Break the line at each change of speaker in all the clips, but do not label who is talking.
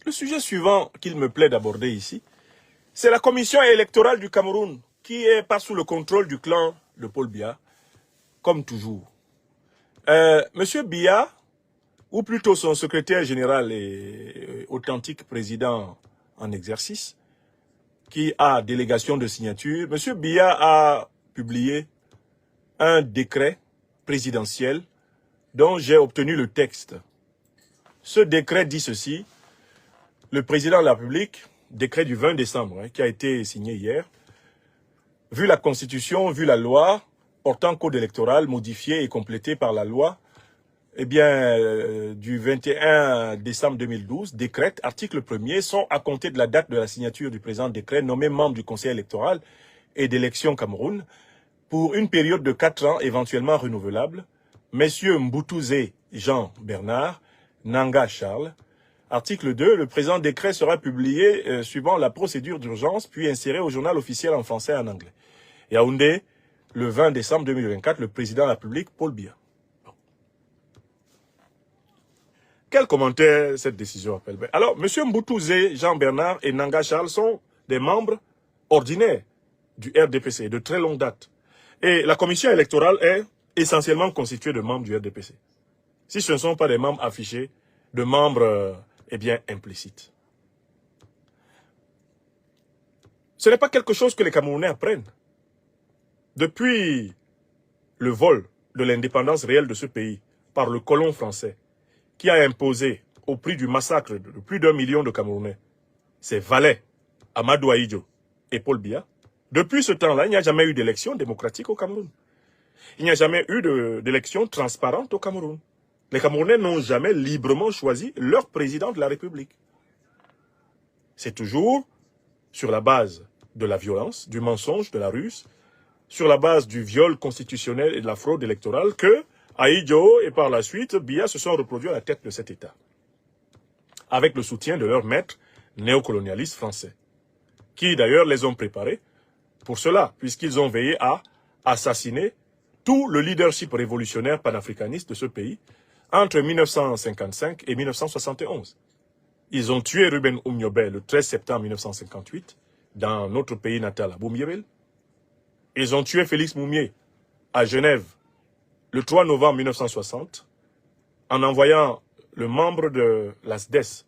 Le sujet suivant qu'il me plaît d'aborder ici, c'est la commission électorale du Cameroun qui est pas sous le contrôle du clan de Paul Biya, comme toujours. Monsieur Biya, ou plutôt son secrétaire général et authentique président en exercice, qui a délégation de signature, monsieur Biya a publié un décret présidentiel dont j'ai obtenu le texte. Ce décret dit ceci: le président de la République, décret du 20 décembre, qui a été signé hier, vu la Constitution, vu la loi portant code électoral modifié et complété par la loi du 21 décembre 2012, décrète, article 1er, sont à compter de la date de la signature du présent décret nommés membres du Conseil électoral et d'élection Cameroun pour une période de 4 ans éventuellement renouvelable, messieurs Mboutouzé Jean Bernard, Nanga Charles. Article 2, le présent décret sera publié suivant la procédure d'urgence, puis inséré au journal officiel en français et en anglais. Yaoundé, le 20 décembre 2024, le président de la République, Paul Biya. Quel commentaire cette décision appelle? Alors, M. Mboutouzé, Jean-Bernard et Nanga Charles sont des membres ordinaires du RDPC de très longue date. Et la commission électorale est essentiellement constituée de membres du RDPC. Si ce ne sont pas des membres affichés, de membres, implicites. Ce n'est pas quelque chose que les Camerounais apprennent. Depuis le vol de l'indépendance réelle de ce pays par le colon français, qui a imposé, au prix du massacre de plus d'1 million de Camerounais, ses valets, Amadou Ahidjo et Paul Biya, depuis ce temps-là, il n'y a jamais eu d'élection démocratique au Cameroun. Il n'y a jamais eu d'élection transparente au Cameroun. Les Camerounais n'ont jamais librement choisi leur président de la République. C'est toujours sur la base de la violence, du mensonge, de la ruse, sur la base du viol constitutionnel et de la fraude électorale que Ahidjo et par la suite Biya se sont reproduits à la tête de cet État, avec le soutien de leurs maîtres néocolonialistes français, qui d'ailleurs les ont préparés pour cela, puisqu'ils ont veillé à assassiner tout le leadership révolutionnaire panafricaniste de ce pays entre 1955 et 1971. Ils ont tué Ruben Oumniobé le 13 septembre 1958 dans notre pays natal à Boumiével. Ils ont tué Félix Moumié à Genève le 3 novembre 1960 en envoyant le membre de la SDES,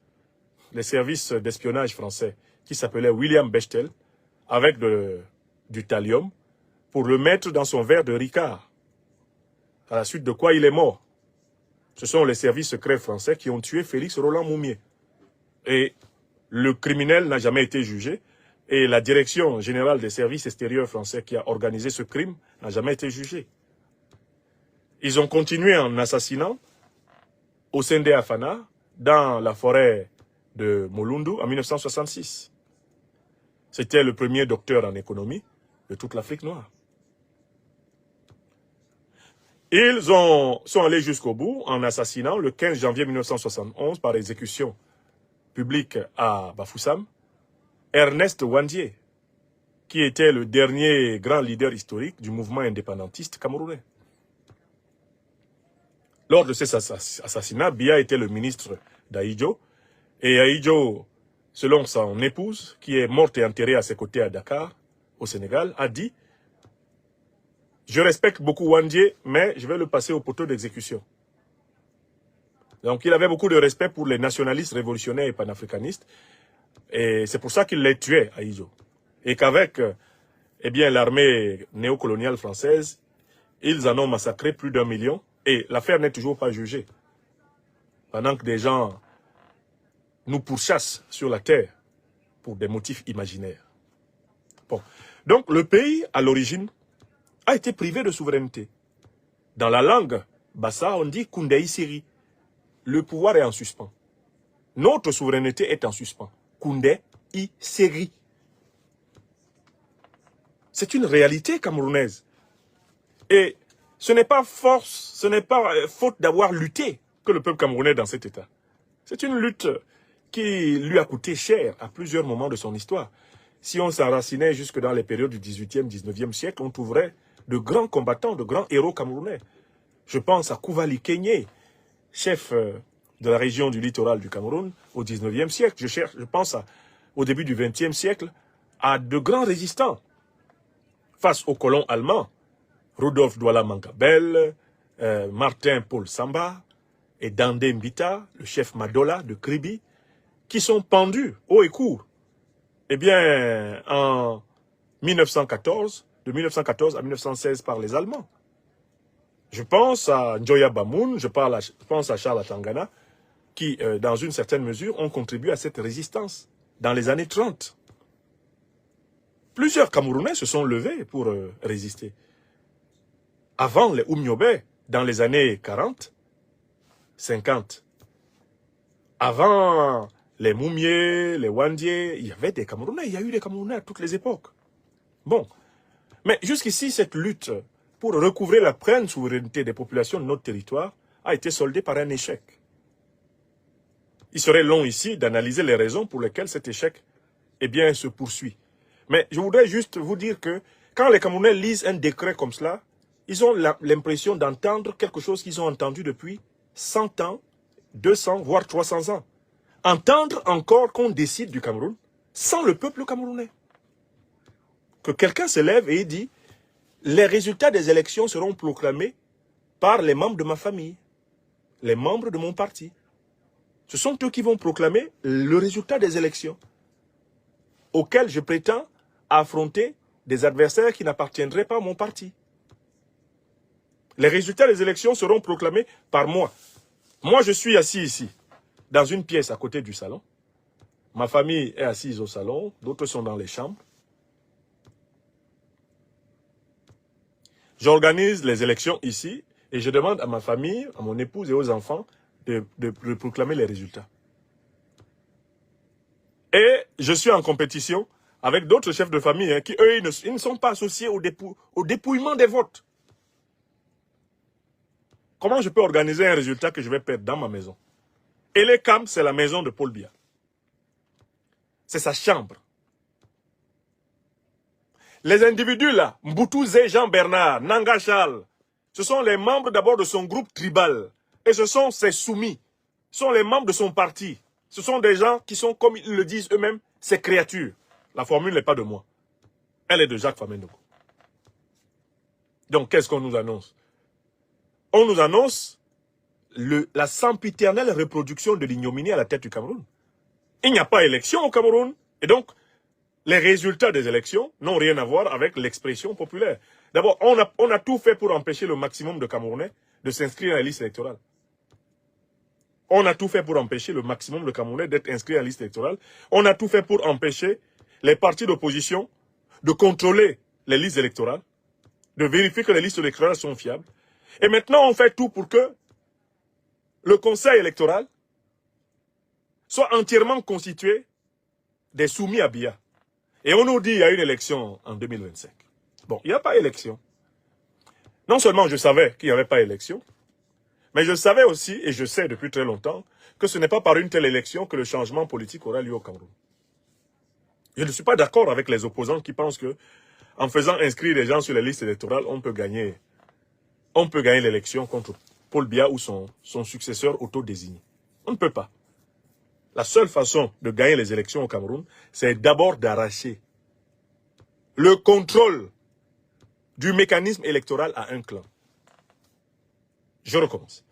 les services d'espionnage français, qui s'appelait William Bechtel, avec du thallium, pour le mettre dans son verre de Ricard, à la suite de quoi il est mort. Ce sont les services secrets français qui ont tué Félix Roland Moumié. Et le criminel n'a jamais été jugé, et la direction générale des services extérieurs français qui a organisé ce crime n'a jamais été jugée. Ils ont continué en assassinant Osende Afana dans la forêt de Molundu en 1966. C'était le premier docteur en économie de toute l'Afrique noire. Ils sont allés jusqu'au bout en assassinant le 15 janvier 1971 par exécution publique à Bafoussam, Ernest Wandié, qui était le dernier grand leader historique du mouvement indépendantiste camerounais. Lors de ces assassinats, Biya était le ministre d'Ahidjo, et Ahidjo, selon son épouse, qui est morte et enterrée à ses côtés à Dakar, au Sénégal, a dit « Je respecte beaucoup Wandié, mais je vais le passer au poteau d'exécution. » Donc il avait beaucoup de respect pour les nationalistes révolutionnaires et panafricanistes, et c'est pour ça qu'il les tuait, Ahidjo. Et qu'avec l'armée néocoloniale française, ils en ont massacré plus d'1 million, et l'affaire n'est toujours pas jugée. Pendant que des gens nous pourchassent sur la terre pour des motifs imaginaires. Bon. Donc le pays, à l'origine, a été privé de souveraineté. Dans la langue bassa, on dit Koundei Siri. Le pouvoir est en suspens. Notre souveraineté est en suspens. Koundei Siri. C'est une réalité camerounaise. Et ce n'est pas faute d'avoir lutté que le peuple camerounais est dans cet état. C'est une lutte qui lui a coûté cher à plusieurs moments de son histoire. Si on s'enracinait jusque dans les périodes du 18e, 19e siècle, on trouverait de grands combattants, de grands héros camerounais. Je pense à Kouvali Kenyé, chef de la région du littoral du Cameroun au 19e siècle. Je pense au début du 20e siècle, à de grands résistants face aux colons allemands. Rudolf Douala Mankabel, Martin Paul Samba et Dandé Mbita, le chef Madola de Kribi, qui sont pendus haut et court. Eh bien, en 1914, de 1914 à 1916 par les Allemands. Je pense à Njoya Bamoun, je pense à Charles Atangana, qui, dans une certaine mesure, ont contribué à cette résistance dans les années 30. Plusieurs Camerounais se sont levés pour résister. Avant les Oumniobé, dans les années 40, 50, avant les Moumiers, les Wandier, il y avait des Camerounais, il y a eu des Camerounais à toutes les époques. Bon, mais jusqu'ici, cette lutte pour recouvrer la pleine souveraineté des populations de notre territoire a été soldée par un échec. Il serait long ici d'analyser les raisons pour lesquelles cet échec se poursuit. Mais je voudrais juste vous dire que quand les Camerounais lisent un décret comme cela, ils ont l'impression d'entendre quelque chose qu'ils ont entendu depuis 100 ans, 200, voire 300 ans. Entendre encore qu'on décide du Cameroun sans le peuple camerounais. Que quelqu'un se lève et dit « Les résultats des élections seront proclamés par les membres de ma famille, les membres de mon parti. » Ce sont eux qui vont proclamer le résultat des élections, auxquels je prétends affronter des adversaires qui n'appartiendraient pas à mon parti. Les résultats des élections seront proclamés par moi. Moi, je suis assis ici, dans une pièce à côté du salon. Ma famille est assise au salon, d'autres sont dans les chambres. J'organise les élections ici et je demande à ma famille, à mon épouse et aux enfants de proclamer les résultats. Et je suis en compétition avec d'autres chefs de famille qui, eux, ils ne sont pas associés au dépouillement des votes. Comment je peux organiser un résultat que je vais perdre dans ma maison? Elekam, c'est la maison de Paul Biya. C'est sa chambre. Les individus là, Mboutouzé Jean-Bernard, Nanga Charles, ce sont les membres d'abord de son groupe tribal. Et ce sont ses soumis. Ce sont les membres de son parti. Ce sont des gens qui sont, comme ils le disent eux-mêmes, ses créatures. La formule n'est pas de moi. Elle est de Jacques Famendoko. Donc, qu'est-ce qu'on nous annonce? On nous annonce la sempiternelle reproduction de l'ignominie à la tête du Cameroun. Il n'y a pas élection au Cameroun. Et donc, les résultats des élections n'ont rien à voir avec l'expression populaire. D'abord, on a tout fait pour empêcher le maximum de Camerounais de s'inscrire à la liste électorale. On a tout fait pour empêcher le maximum de Camerounais d'être inscrits à la liste électorale. On a tout fait pour empêcher les partis d'opposition de contrôler les listes électorales, de vérifier que les listes électorales sont fiables. Et maintenant, on fait tout pour que le conseil électoral soit entièrement constitué des soumis à Biya. Et on nous dit qu'il y a une élection en 2025. Bon, il n'y a pas élection. Non seulement je savais qu'il n'y avait pas élection, mais je savais aussi, et je sais depuis très longtemps, que ce n'est pas par une telle élection que le changement politique aura lieu au Cameroun. Je ne suis pas d'accord avec les opposants qui pensent que, en faisant inscrire les gens sur les listes électorales, on peut gagner l'élection contre Paul Biya ou son successeur autodésigné. On ne peut pas. La seule façon de gagner les élections au Cameroun, c'est d'abord d'arracher le contrôle du mécanisme électoral à un clan. Je recommence.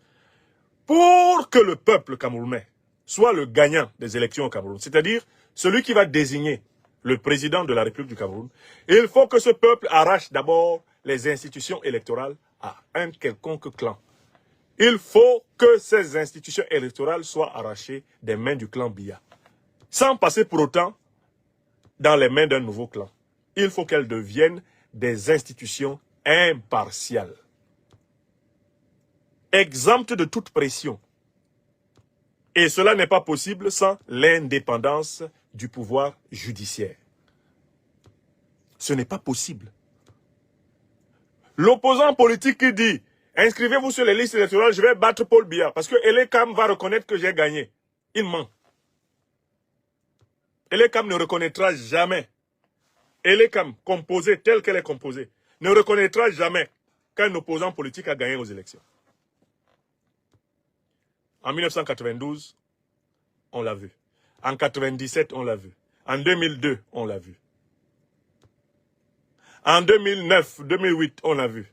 Pour que le peuple camerounais soit le gagnant des élections au Cameroun, c'est-à-dire celui qui va désigner le président de la République du Cameroun, il faut que ce peuple arrache d'abord les institutions électorales à un quelconque clan. Il faut que ces institutions électorales soient arrachées des mains du clan Biya, sans passer pour autant dans les mains d'un nouveau clan. Il faut qu'elles deviennent des institutions impartiales, exemptes de toute pression. Et cela n'est pas possible sans l'indépendance du pouvoir judiciaire. Ce n'est pas possible. L'opposant politique qui dit « Inscrivez-vous sur les listes électorales, je vais battre Paul Biya parce que Elekam va reconnaître que j'ai gagné. » Il ment. Elekam ne reconnaîtra jamais. Elekam, composée telle qu'elle est composée, ne reconnaîtra jamais qu'un opposant politique a gagné aux élections. En 1992, on l'a vu. En 97, on l'a vu. En 2002, on l'a vu. En 2009, 2008, on l'a vu.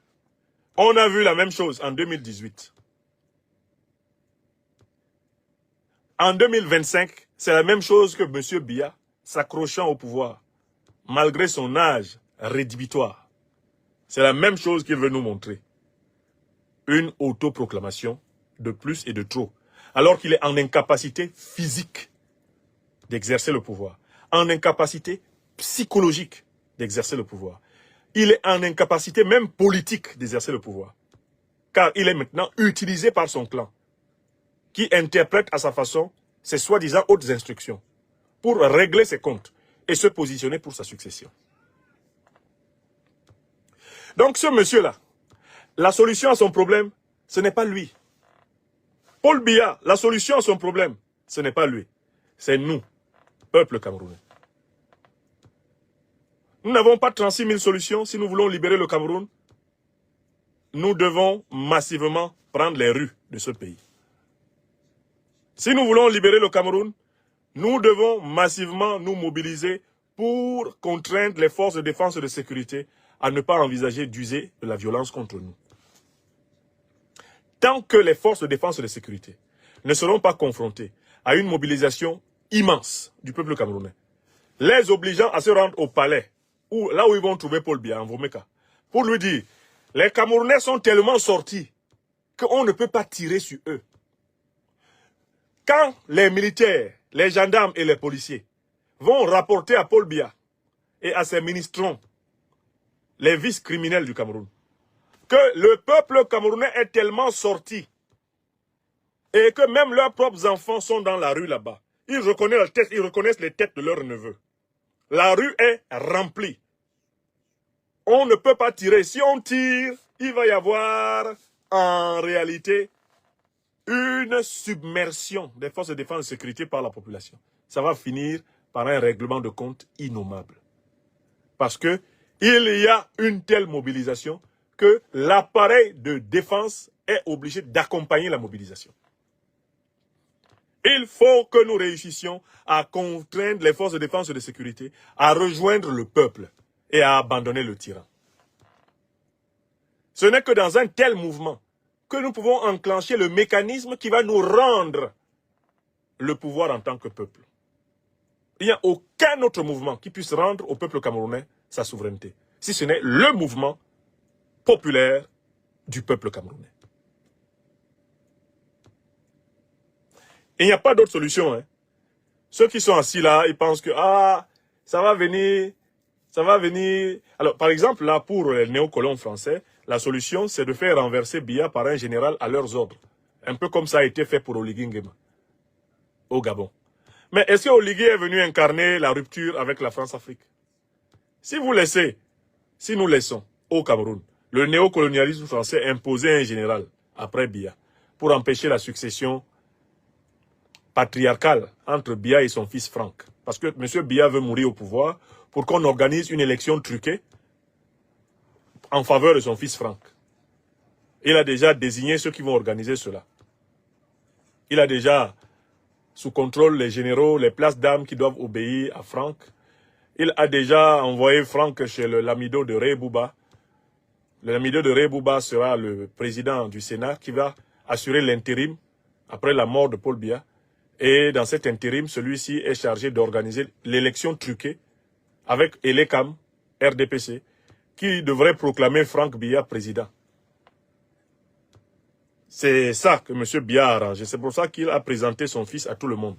On a vu la même chose en 2018. En 2025, c'est la même chose que M. Biya, s'accrochant au pouvoir, malgré son âge rédhibitoire. C'est la même chose qu'il veut nous montrer. Une autoproclamation de plus et de trop. Alors qu'il est en incapacité physique d'exercer le pouvoir. En incapacité psychologique d'exercer le pouvoir. Il est en incapacité même politique d'exercer le pouvoir. Car il est maintenant utilisé par son clan, qui interprète à sa façon ses soi-disant hautes instructions pour régler ses comptes et se positionner pour sa succession. Donc ce monsieur-là, la solution à son problème, ce n'est pas lui. Paul Biya, la solution à son problème, ce n'est pas lui. C'est nous, peuple camerounais. Nous n'avons pas 36 000 solutions. Si nous voulons libérer le Cameroun, nous devons massivement prendre les rues de ce pays. Si nous voulons libérer le Cameroun, nous devons massivement nous mobiliser pour contraindre les forces de défense et de sécurité à ne pas envisager d'user de la violence contre nous. Tant que les forces de défense et de sécurité ne seront pas confrontées à une mobilisation immense du peuple camerounais, les obligeant à se rendre au palais, là où ils vont trouver Paul Biya, en Vomeka, pour lui dire, les Camerounais sont tellement sortis qu'on ne peut pas tirer sur eux. Quand les militaires, les gendarmes et les policiers vont rapporter à Paul Biya et à ses ministrants, les vices criminels du Cameroun, que le peuple camerounais est tellement sorti et que même leurs propres enfants sont dans la rue là-bas. Ils reconnaissent les têtes de leurs neveux. La rue est remplie. On ne peut pas tirer. Si on tire, il va y avoir en réalité une submersion des forces de défense et de sécurité par la population. Ça va finir par un règlement de compte innommable. Parce que il y a une telle mobilisation que l'appareil de défense est obligé d'accompagner la mobilisation. Il faut que nous réussissions à contraindre les forces de défense et de sécurité à rejoindre le peuple et à abandonner le tyran. Ce n'est que dans un tel mouvement que nous pouvons enclencher le mécanisme qui va nous rendre le pouvoir en tant que peuple. Il n'y a aucun autre mouvement qui puisse rendre au peuple camerounais sa souveraineté, si ce n'est le mouvement populaire du peuple camerounais. Il n'y a pas d'autre solution. Hein. Ceux qui sont assis là, ils pensent que ça va venir. Alors, par exemple, là, pour les néocolons français, la solution, c'est de faire renverser Biya par un général à leurs ordres. Un peu comme ça a été fait pour Oligui Nguema, au Gabon. Mais est-ce que Oligui est venu incarner la rupture avec la France-Afrique? Si nous laissons au Cameroun le néocolonialisme français imposer un général après Biya pour empêcher la succession patriarcale entre Biya et son fils Franck. Parce que M. Biya veut mourir au pouvoir pour qu'on organise une élection truquée en faveur de son fils Franck. Il a déjà désigné ceux qui vont organiser cela. Il a déjà sous contrôle les généraux, les places d'armes qui doivent obéir à Franck. Il a déjà envoyé Franck chez le Lamido de Ré-Bouba. Le Lamido de Ré-Bouba sera le président du Sénat qui va assurer l'intérim après la mort de Paul Biya. Et dans cet intérim, celui-ci est chargé d'organiser l'élection truquée avec Elekam, RDPC, qui devrait proclamer Franck Biya président. C'est ça que M. Biya a arrangé. C'est pour ça qu'il a présenté son fils à tout le monde.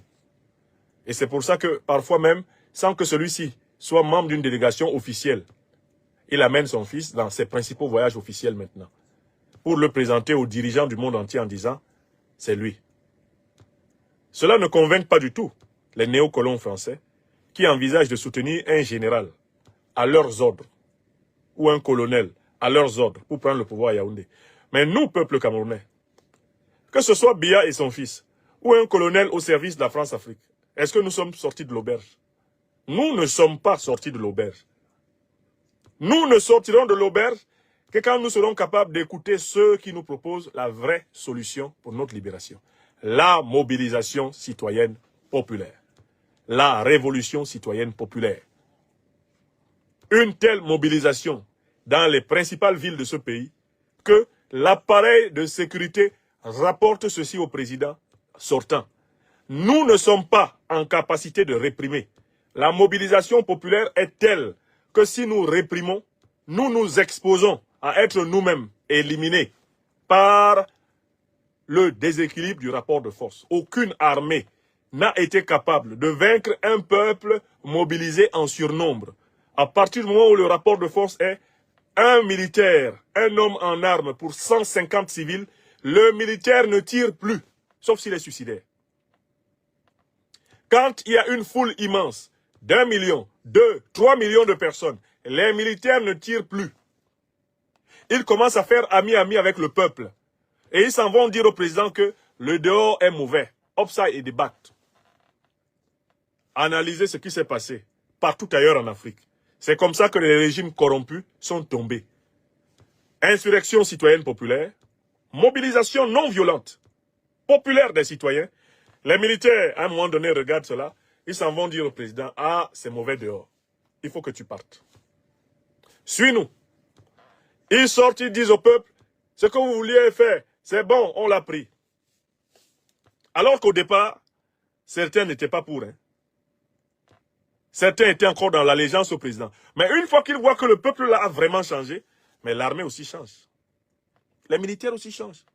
Et c'est pour ça que parfois même, sans que celui-ci soit membre d'une délégation officielle, il amène son fils dans ses principaux voyages officiels maintenant, pour le présenter aux dirigeants du monde entier en disant « c'est lui ». Cela ne convainc pas du tout les néocolons français qui envisagent de soutenir un général à leurs ordres ou un colonel à leurs ordres pour prendre le pouvoir à Yaoundé. Mais nous, peuple camerounais, que ce soit Biya et son fils ou un colonel au service de la France-Afrique, est-ce que nous sommes sortis de l'auberge? Nous ne sommes pas sortis de l'auberge. Nous ne sortirons de l'auberge que quand nous serons capables d'écouter ceux qui nous proposent la vraie solution pour notre libération. la mobilisation citoyenne populaire. La révolution citoyenne populaire. Une telle mobilisation dans les principales villes de ce pays que l'appareil de sécurité rapporte ceci au président sortant. Nous ne sommes pas en capacité de réprimer. La mobilisation populaire est telle que si nous réprimons, nous nous exposons à être nous-mêmes éliminés par le déséquilibre du rapport de force. Aucune armée n'a été capable de vaincre un peuple mobilisé en surnombre. À partir du moment où le rapport de force est un militaire, un homme en armes pour 150 civils, le militaire ne tire plus, sauf s'il est suicidaire. Quand il y a une foule immense, d'1 million, 2, 3 millions de personnes, les militaires ne tirent plus. Ils commencent à faire ami-ami avec le peuple. Et ils s'en vont dire au président que le dehors est mauvais. Upside et débattent. Analysez ce qui s'est passé partout ailleurs en Afrique. C'est comme ça que les régimes corrompus sont tombés. Insurrection citoyenne populaire, mobilisation non violente, populaire des citoyens. Les militaires, à un moment donné, regardent cela. Ils s'en vont dire au président, ah, c'est mauvais dehors. Il faut que tu partes. Suis-nous. Ils sortent, ils disent au peuple, ce que vous vouliez faire, c'est bon, on l'a pris. Alors qu'au départ, certains n'étaient pas pour. Certains étaient encore dans l'allégeance au président. Mais une fois qu'ils voient que le peuple là a vraiment changé, mais l'armée aussi change. Les militaires aussi changent.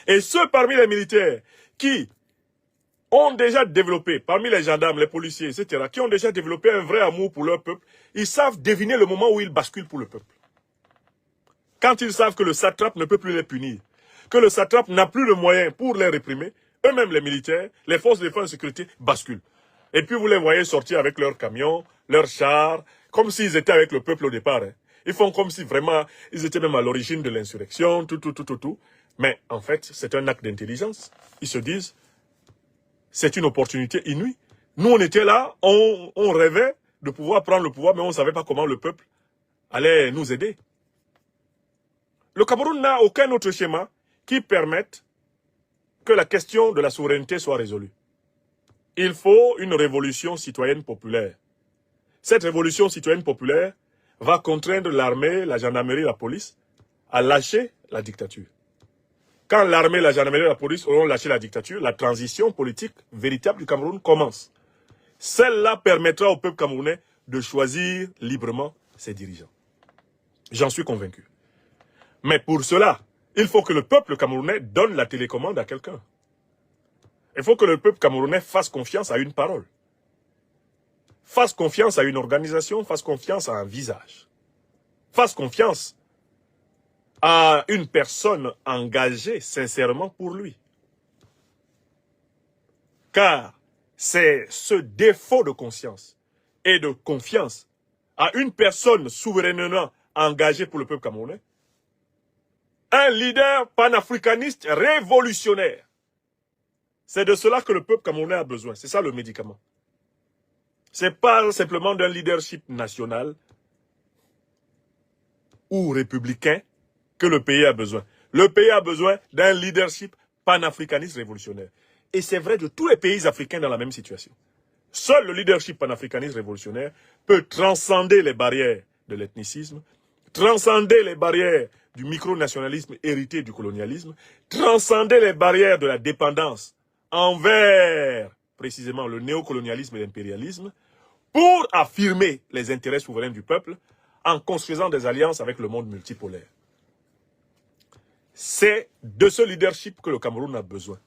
Et ceux parmi les militaires qui ont déjà développé, parmi les gendarmes, les policiers, etc., qui ont déjà développé un vrai amour pour leur peuple, ils savent deviner le moment où ils basculent pour le peuple. Quand ils savent que le satrape ne peut plus les punir, que le satrape n'a plus le moyen pour les réprimer, eux-mêmes les militaires, les forces de défense et de sécurité basculent. Et puis vous les voyez sortir avec leurs camions, leurs chars, comme s'ils étaient avec le peuple au départ. Ils font comme si vraiment ils étaient même à l'origine de l'insurrection, tout. Mais en fait, c'est un acte d'intelligence. Ils se disent, c'est une opportunité inouïe. Nous, on était là, on rêvait de pouvoir prendre le pouvoir, mais on ne savait pas comment le peuple allait nous aider. Le Cameroun n'a aucun autre schéma qui permette que la question de la souveraineté soit résolue. Il faut une révolution citoyenne populaire. Cette révolution citoyenne populaire va contraindre l'armée, la gendarmerie, la police à lâcher la dictature. Quand l'armée, la gendarmerie et la police auront lâché la dictature, la transition politique véritable du Cameroun commence. Celle-là permettra au peuple camerounais de choisir librement ses dirigeants. J'en suis convaincu. Mais pour cela, il faut que le peuple camerounais donne la télécommande à quelqu'un. Il faut que le peuple camerounais fasse confiance à une parole. Fasse confiance à une organisation, fasse confiance à un visage. Fasse confiance à une personne engagée sincèrement pour lui. Car c'est ce défaut de conscience et de confiance à une personne souverainement engagée pour le peuple camerounais, un leader panafricaniste révolutionnaire. C'est de cela que le peuple camerounais a besoin. C'est ça le médicament. Ce n'est pas simplement d'un leadership national ou républicain que le pays a besoin. Le pays a besoin d'un leadership panafricaniste révolutionnaire. Et c'est vrai de tous les pays africains dans la même situation. Seul le leadership panafricaniste révolutionnaire peut transcender les barrières de l'ethnicisme, transcender les barrières du micronationalisme hérité du colonialisme, transcender les barrières de la dépendance envers précisément le néocolonialisme et l'impérialisme, pour affirmer les intérêts souverains du peuple en construisant des alliances avec le monde multipolaire. C'est de ce leadership que le Cameroun a besoin.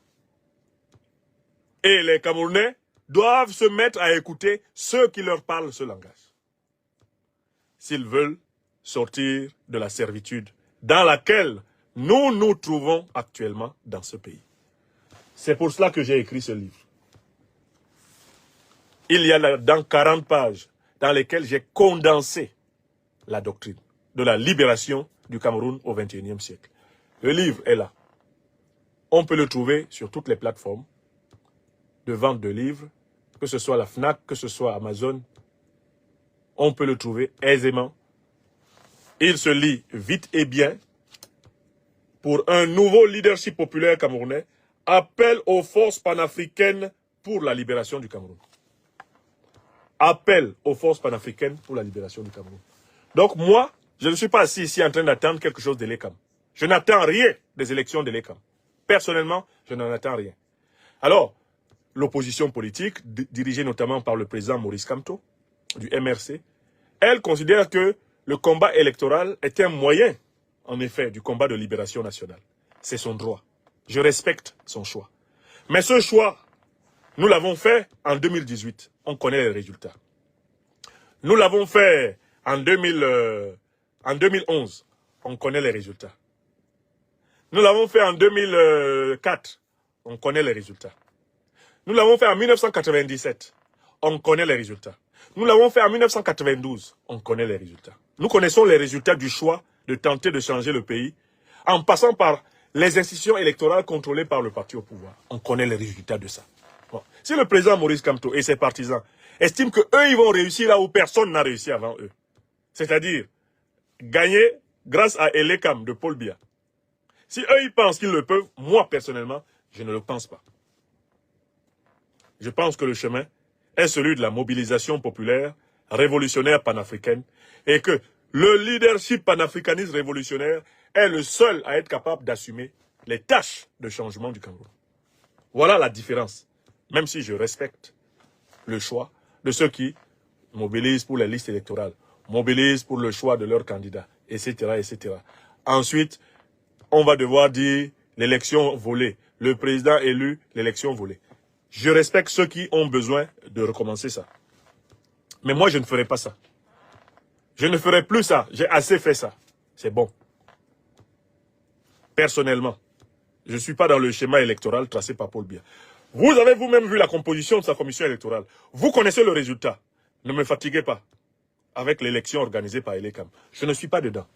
Et les Camerounais doivent se mettre à écouter ceux qui leur parlent ce langage. S'ils veulent sortir de la servitude dans laquelle nous nous trouvons actuellement dans ce pays. C'est pour cela que j'ai écrit ce livre. Il y a là-dedans 40 pages dans lesquelles j'ai condensé la doctrine de la libération du Cameroun au XXIe siècle. Le livre est là. On peut le trouver sur toutes les plateformes de vente de livres, que ce soit la FNAC, que ce soit Amazon. On peut le trouver aisément. Il se lit vite et bien pour un nouveau leadership populaire camerounais Appel aux forces panafricaines pour la libération du Cameroun. Appel aux forces panafricaines pour la libération du Cameroun. Donc moi, je ne suis pas assis ici en train d'attendre quelque chose de l'ECAM. Je n'attends rien des élections de l'ECAM. Personnellement, je n'en attends rien. Alors, l'opposition politique, dirigée notamment par le président Maurice Kamto, du MRC, elle considère que le combat électoral est un moyen, en effet, du combat de libération nationale. C'est son droit. Je respecte son choix. Mais ce choix, nous l'avons fait en 2018. On connaît les résultats. Nous l'avons fait en 2011. On connaît les résultats. Nous l'avons fait en 2004. On connaît les résultats. Nous l'avons fait en 1997. On connaît les résultats. Nous l'avons fait en 1992. On connaît les résultats. Nous connaissons les résultats du choix de tenter de changer le pays en passant par les institutions électorales contrôlées par le parti au pouvoir. On connaît les résultats de ça. Bon. Si le président Maurice Kamto et ses partisans estiment qu'eux, ils vont réussir là où personne n'a réussi avant eux, c'est-à-dire gagner grâce à Elekam de Paul Biya, si eux, ils pensent qu'ils le peuvent, moi, personnellement, je ne le pense pas. Je pense que le chemin est celui de la mobilisation populaire, révolutionnaire panafricaine, et que le leadership panafricaniste révolutionnaire est le seul à être capable d'assumer les tâches de changement du Cameroun. Voilà la différence, même si je respecte le choix de ceux qui mobilisent pour les listes électorales, mobilisent pour le choix de leurs candidats, etc., etc. Ensuite, on va devoir dire l'élection volée, le président élu, l'élection volée. Je respecte ceux qui ont besoin de recommencer ça. Mais moi, je ne ferai pas ça. Je ne ferai plus ça. J'ai assez fait ça. C'est bon. Personnellement, je ne suis pas dans le schéma électoral tracé par Paul Biya. Vous avez vous-même vu la composition de sa commission électorale. Vous connaissez le résultat. Ne me fatiguez pas avec l'élection organisée par Elekam. Je ne suis pas dedans.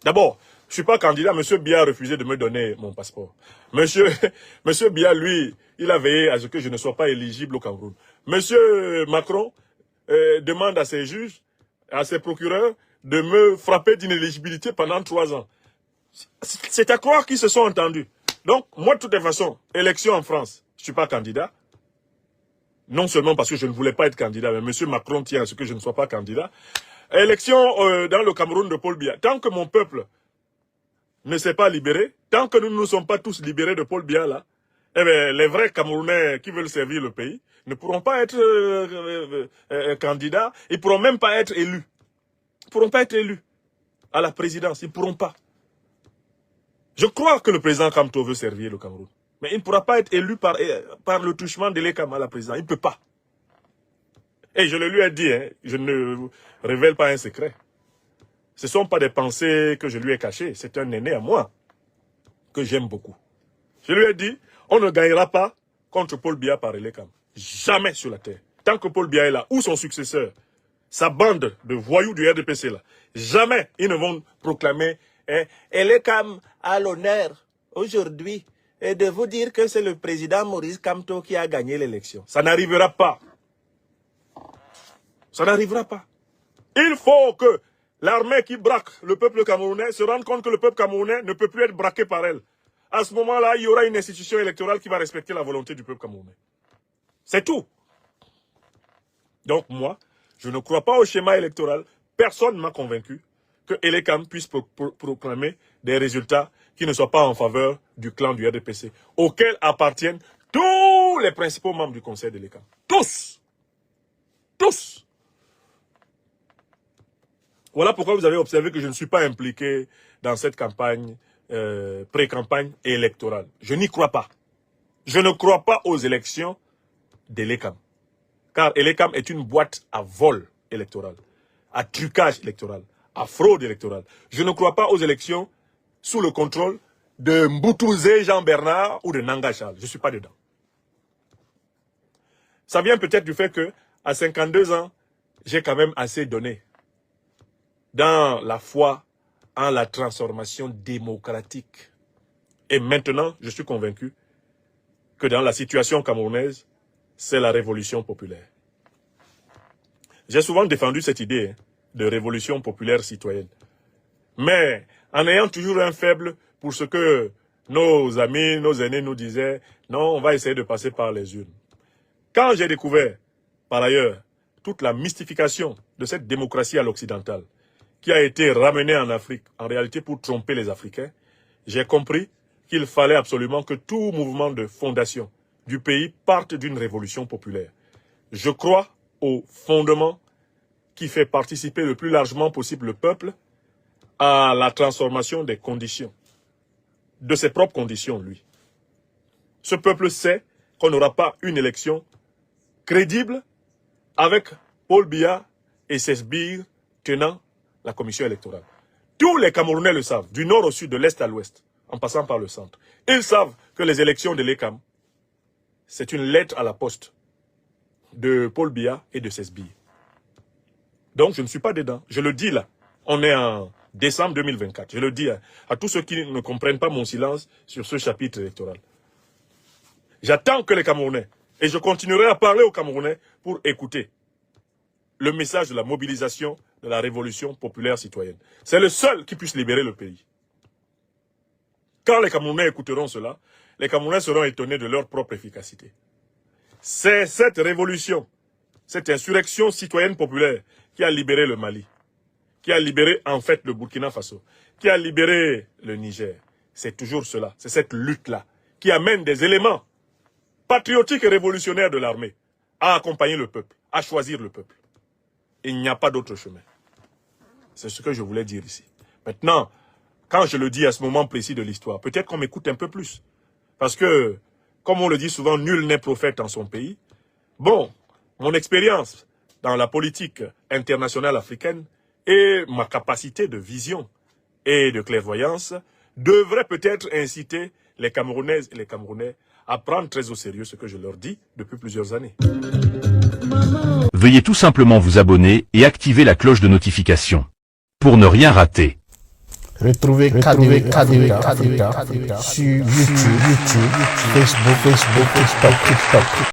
D'abord, je ne suis pas candidat. Monsieur Biya a refusé de me donner mon passeport. Monsieur Biya, lui, il a veillé à ce que je ne sois pas éligible au Cameroun. Monsieur Macron demande à ses juges, à ses procureurs, de me frapper d'inéligibilité pendant 3 ans. C'est à croire qu'ils se sont entendus. Donc, moi, de toutes les façons, élection en France, je ne suis pas candidat. Non seulement parce que je ne voulais pas être candidat, mais M. Macron tient à ce que je ne sois pas candidat. Élection dans le Cameroun de Paul Biya. Tant que mon peuple ne s'est pas libéré, tant que nous ne nous sommes pas tous libérés de Paul Biya, là, eh bien, les vrais Camerounais qui veulent servir le pays ne pourront pas être candidats. Ils ne pourront même pas être élus. Ils ne pourront pas être élus à la présidence. Ils ne pourront pas. Je crois que le président Kamto veut servir le Cameroun. Mais il ne pourra pas être élu par le touchement de l'Ekam à la présidence. Il ne peut pas. Et je le lui ai dit, hein, je ne révèle pas un secret. Ce ne sont pas des pensées que je lui ai cachées. C'est un aîné à moi que j'aime beaucoup. Je lui ai dit, on ne gagnera pas contre Paul Biya par l'Ekam. Jamais sur la terre. Tant que Paul Biya est là, ou son successeur, sa bande de voyous du RDPC là, jamais ils ne vont proclamer Elekam a l'honneur aujourd'hui de vous dire que c'est le président Maurice Kamto qui a gagné l'élection. Ça n'arrivera pas. Ça n'arrivera pas. Il faut que l'armée qui braque le peuple camerounais se rende compte que le peuple camerounais ne peut plus être braqué par elle. À ce moment-là, il y aura une institution électorale qui va respecter la volonté du peuple camerounais. C'est tout. Donc moi, je ne crois pas au schéma électoral. Personne ne m'a convaincu que Elekam puisse proclamer des résultats qui ne soient pas en faveur du clan du RDPC, auquel appartiennent tous les principaux membres du conseil d'Elekam. Tous. Tous. Voilà pourquoi vous avez observé que je ne suis pas impliqué dans cette campagne, pré-campagne électorale. Je n'y crois pas. Je ne crois pas aux élections d'Elekam. Car Elekam est une boîte à vol électoral, à trucage électoral, à fraude électorale. Je ne crois pas aux élections sous le contrôle de Mboutouzé Jean-Bernard ou de Nanga Charles. Je ne suis pas dedans. Ça vient peut-être du fait que, à 52 ans, j'ai quand même assez donné dans la foi en la transformation démocratique. Et maintenant, je suis convaincu que dans la situation camerounaise, c'est la révolution populaire. J'ai souvent défendu cette idée de révolution populaire citoyenne. Mais en ayant toujours un faible pour ce que nos amis, nos aînés nous disaient, non, on va essayer de passer par les urnes. Quand j'ai découvert, par ailleurs, toute la mystification de cette démocratie à l'occidentale, qui a été ramenée en Afrique, en réalité pour tromper les Africains, j'ai compris qu'il fallait absolument que tout mouvement de fondation du pays parte d'une révolution populaire. Je crois au fondement qui fait participer le plus largement possible le peuple à la transformation des conditions, de ses propres conditions, lui. Ce peuple sait qu'on n'aura pas une élection crédible avec Paul Biya et ses sbires tenant la commission électorale. Tous les Camerounais le savent, du nord au sud, de l'est à l'ouest, en passant par le centre. Ils savent que les élections de l'ECAM, c'est une lettre à la poste de Paul Biya et de ses sbires. Donc je ne suis pas dedans. Je le dis là. On est en décembre 2024. Je le dis à tous ceux qui ne comprennent pas mon silence sur ce chapitre électoral. J'attends que les Camerounais, et je continuerai à parler aux Camerounais pour écouter le message de la mobilisation de la révolution populaire citoyenne. C'est le seul qui puisse libérer le pays. Quand les Camerounais écouteront cela, les Camerounais seront étonnés de leur propre efficacité. C'est cette révolution, cette insurrection citoyenne populaire qui a libéré le Mali, qui a libéré en fait le Burkina Faso, qui a libéré le Niger. C'est toujours cela, c'est cette lutte-là qui amène des éléments patriotiques et révolutionnaires de l'armée à accompagner le peuple, à choisir le peuple. Il n'y a pas d'autre chemin. C'est ce que je voulais dire ici. Maintenant, quand je le dis à ce moment précis de l'histoire, peut-être qu'on m'écoute un peu plus. Parce que, comme on le dit souvent, nul n'est prophète en son pays. Bon, mon expérience dans la politique internationale africaine et ma capacité de vision et de clairvoyance devraient peut-être inciter les Camerounaises et les Camerounais à prendre très au sérieux ce que je leur dis depuis plusieurs années.
Veuillez tout simplement vous abonner et activer la cloche de notification pour ne rien rater.
Retrouvez KDV Africa sur YouTube, Facebook, TikTok.